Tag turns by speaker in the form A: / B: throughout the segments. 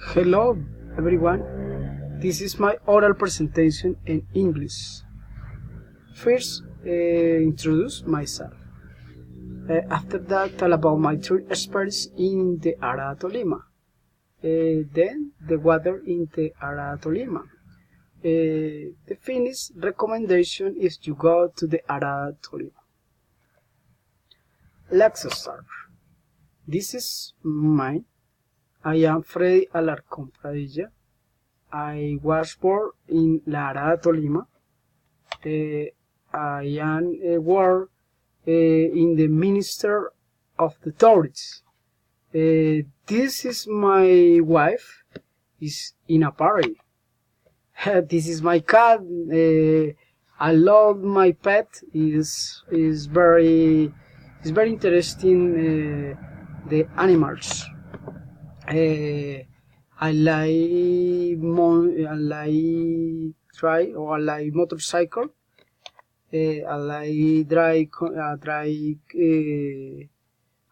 A: Hello everyone, this is my oral presentation in English. First, introduce myself. After that, tell about my trip experience in the area Tolima. Then, the weather in the area Tolima. The finish recommendation if you go to the area Tolima. Let's start. This is mine. I am Freddy Alarcón Pradilla. I was born in La Arada, Tolima. I am work in the Minister of the Tourists. This is my wife. Is in a party. This is my cat. I love my pet. Is very interesting. The animals. I like motorcycle. I like drive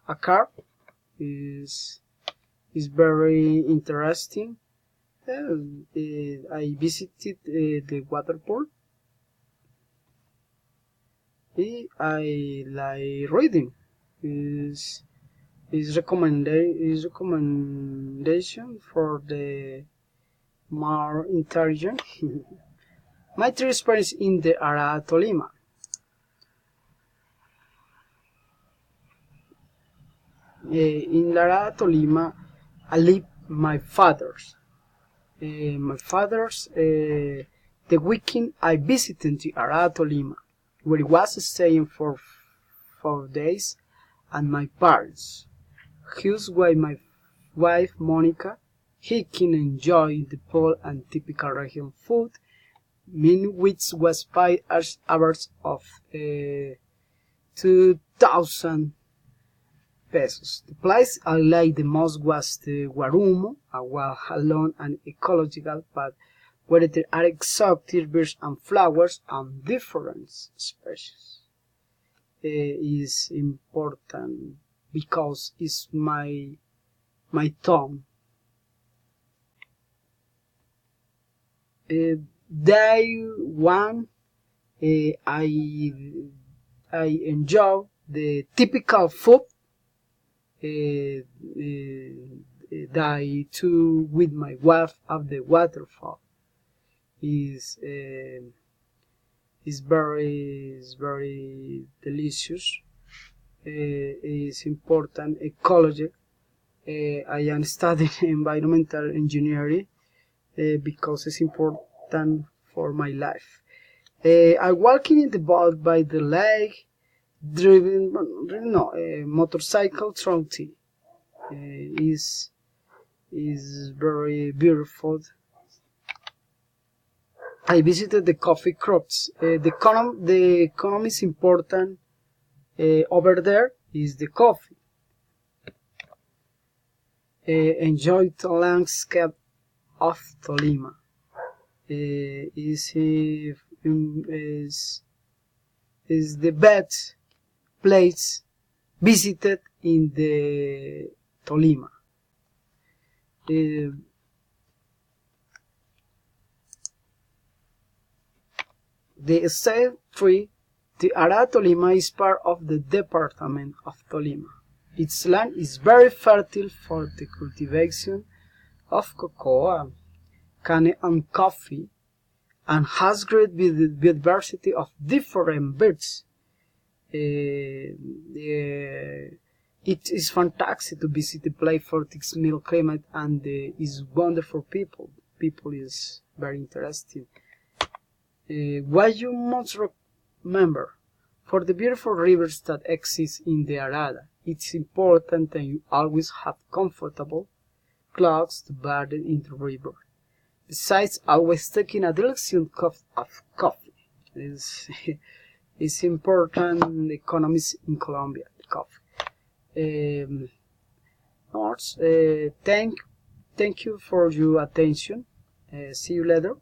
A: a car. Is very interesting. I visited the waterfall. I like reading. Is recommendation for the more intelligent. My trip experience in the area Tolima. In the area Tolima, I live my father's. The weekend I visited the area Tolima, where I was staying for 4 days, and my parents. Here's why my wife Monica, he can enjoy the pool and typical region food, which was 5 hours of 2,000 pesos. The place I liked the most was the Guarumo, a wild alone and ecological, but where there are exotic birds and flowers and different species. Is important because it's my tongue. Day one, I enjoy the typical food. Day two with my wife at the waterfall is very delicious. Is important ecology. I am studying environmental engineering because it's important for my life. I walking in the boat by the lake, driven motorcycle trophy. Is very beautiful. I visited the coffee crops. The economy is important. Over there is the coffee. Enjoy the landscape of Tolima. Is the best place visited in the Tolima. The state tree. The area Tolima is part of the department of Tolima. Its land is very fertile for the cultivation of cocoa, cane and coffee, and has great biodiversity of different birds. It is fantastic to visit the place for its mild climate and is wonderful people. People is very interesting. What you must remember, for the beautiful rivers that exist in the Arada, it's important that you always have comfortable clothes to bathe in the river. Besides, always taking a delicious cup of coffee is important economies in Colombia. The coffee. Thank you for your attention. See you later.